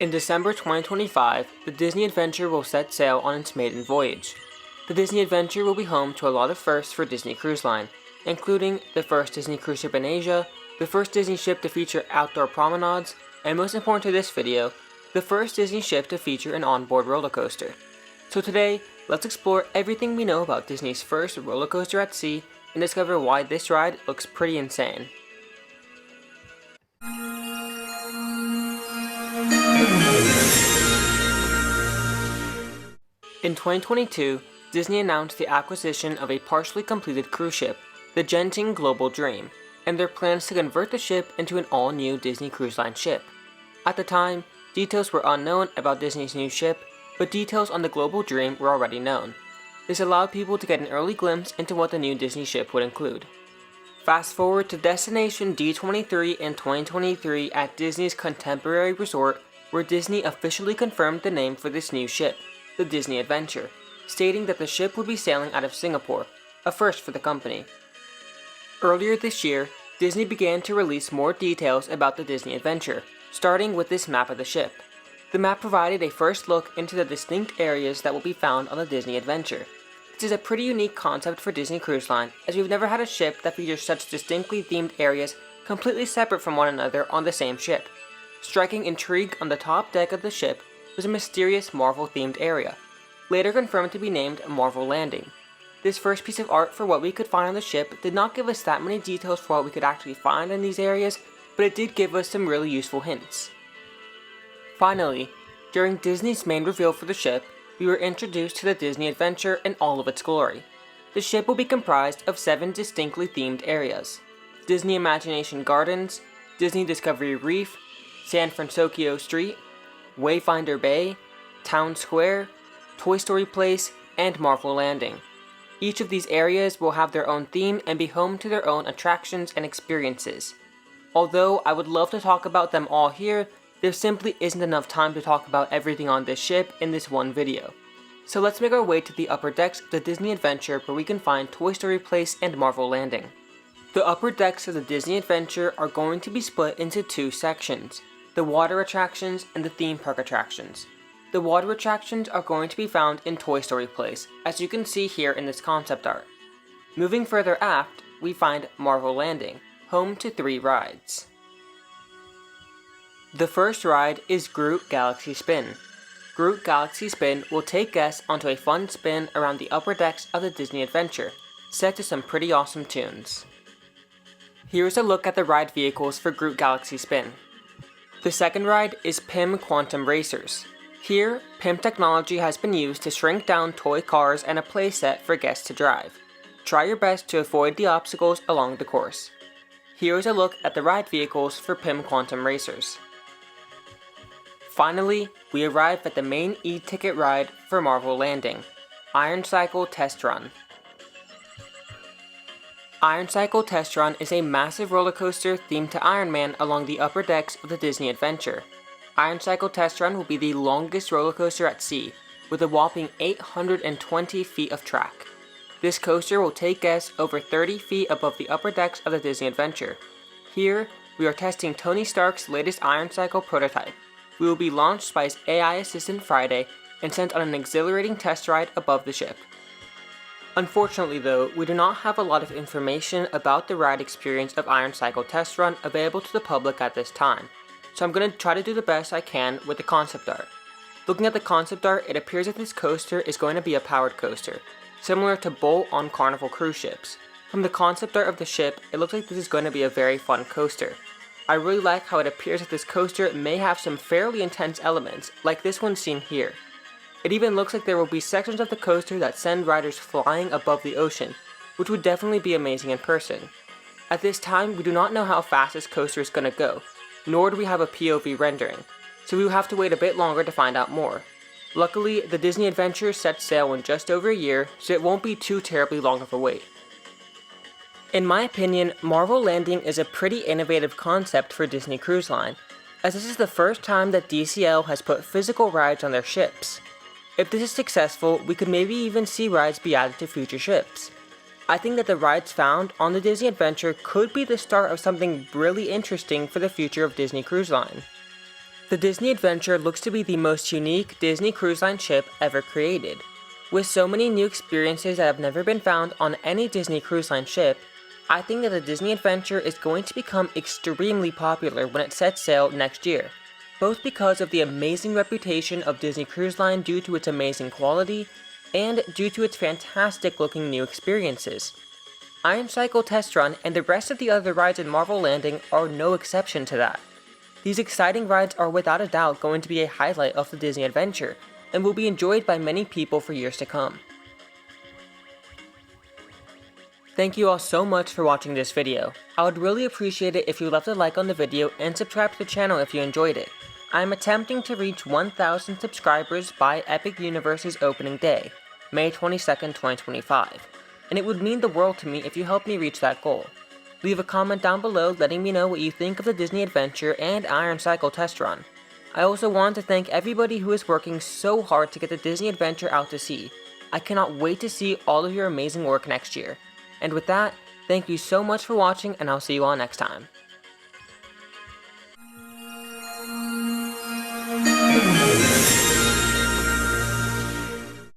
In December 2025, the Disney Adventure will set sail on its maiden voyage. The Disney Adventure will be home to a lot of firsts for Disney Cruise Line, including the first Disney cruise ship in Asia, the first Disney ship to feature outdoor promenades, and most important to this video, the first Disney ship to feature an onboard roller coaster. So today, let's explore everything we know about Disney's first roller coaster at sea and discover why this ride looks pretty insane. In 2022, Disney announced the acquisition of a partially completed cruise ship, the Genting Global Dream, and their plans to convert the ship into an all-new Disney Cruise Line ship. At the time, details were unknown about Disney's new ship, but details on the Global Dream were already known. This allowed people to get an early glimpse into what the new Disney ship would include. Fast forward to Destination D23 in 2023 at Disney's Contemporary Resort, where Disney officially confirmed the name for this new ship, the Disney Adventure, stating that the ship would be sailing out of Singapore, a first for the company. Earlier this year, Disney began to release more details about the Disney Adventure, starting with this map of the ship. The map provided a first look into the distinct areas that will be found on the Disney Adventure. This is a pretty unique concept for Disney Cruise Line, as we've never had a ship that features such distinctly themed areas completely separate from one another on the same ship. Striking intrigue on the top deck of the ship was a mysterious Marvel-themed area, later confirmed to be named Marvel Landing. This first piece of art for what we could find on the ship did not give us that many details for what we could actually find in these areas, but it did give us some really useful hints. Finally, during Disney's main reveal for the ship, we were introduced to the Disney Adventure in all of its glory. The ship will be comprised of 7 distinctly themed areas: Disney Imagination Gardens, Disney Discovery Reef, San Francisco Street, Wayfinder Bay, Town Square, Toy Story Place, and Marvel Landing. Each of these areas will have their own theme and be home to their own attractions and experiences. Although I would love to talk about them all here, there simply isn't enough time to talk about everything on this ship in this one video. So let's make our way to the upper decks of the Disney Adventure where we can find Toy Story Place and Marvel Landing. The upper decks of the Disney Adventure are going to be split into 2 sections: the water attractions and the theme park attractions. The water attractions are going to be found in Toy Story Place, as you can see here in this concept art. Moving further aft, we find Marvel Landing, home to 3 rides. The first ride is Groot Galaxy Spin. Groot Galaxy Spin will take guests onto a fun spin around the upper decks of the Disney Adventure, set to some pretty awesome tunes. Here's a look at the ride vehicles for Groot Galaxy Spin. The second ride is PIM Quantum Racers. Here, PIM technology has been used to shrink down toy cars and a playset for guests to drive. Try your best to avoid the obstacles along the course. Here is a look at the ride vehicles for PIM Quantum Racers. Finally, we arrive at the main e-ticket ride for Marvel Landing, Iron Cycle Test Run. Iron Cycle Test Run is a massive roller coaster themed to Iron Man along the upper decks of the Disney Adventure. Iron Cycle Test Run will be the longest roller coaster at sea, with a whopping 820 feet of track. This coaster will take guests over 30 feet above the upper decks of the Disney Adventure. Here, we are testing Tony Stark's latest Iron Cycle prototype. We will be launched by his AI assistant Friday and sent on an exhilarating test ride above the ship. Unfortunately though, we do not have a lot of information about the ride experience of Iron Cycle Test Run available to the public at this time, so I'm going to try to do the best I can with the concept art. Looking at the concept art, it appears that this coaster is going to be a powered coaster, similar to Bolt on Carnival cruise ships. From the concept art of the ship, it looks like this is going to be a very fun coaster. I really like how it appears that this coaster may have some fairly intense elements, like this one seen here. It even looks like there will be sections of the coaster that send riders flying above the ocean, which would definitely be amazing in person. At this time, we do not know how fast this coaster is going to go, nor do we have a POV rendering, so we will have to wait a bit longer to find out more. Luckily, the Disney Adventure sets sail in just over a year, so it won't be too terribly long of a wait. In my opinion, Marvel Landing is a pretty innovative concept for Disney Cruise Line, as this is the first time that DCL has put physical rides on their ships. If this is successful, we could maybe even see rides be added to future ships. I think that the rides found on the Disney Adventure could be the start of something really interesting for the future of Disney Cruise Line. The Disney Adventure looks to be the most unique Disney Cruise Line ship ever created. With so many new experiences that have never been found on any Disney Cruise Line ship, I think that the Disney Adventure is going to become extremely popular when it sets sail next year, both because of the amazing reputation of Disney Cruise Line due to its amazing quality, and due to its fantastic looking new experiences. Iron Cycle Test Run and the rest of the other rides in Marvel Landing are no exception to that. These exciting rides are without a doubt going to be a highlight of the Disney Adventure, and will be enjoyed by many people for years to come. Thank you all so much for watching this video. I would really appreciate it if you left a like on the video and subscribe to the channel if you enjoyed it. I am attempting to reach 1,000 subscribers by Epic Universe's opening day, May 22nd, 2025, and it would mean the world to me if you help me reach that goal. Leave a comment down below letting me know what you think of the Disney Adventure and Iron Cycle Test Run. I also want to thank everybody who is working so hard to get the Disney Adventure out to sea. I cannot wait to see all of your amazing work next year. And with that, thank you so much for watching, and I'll see you all next time.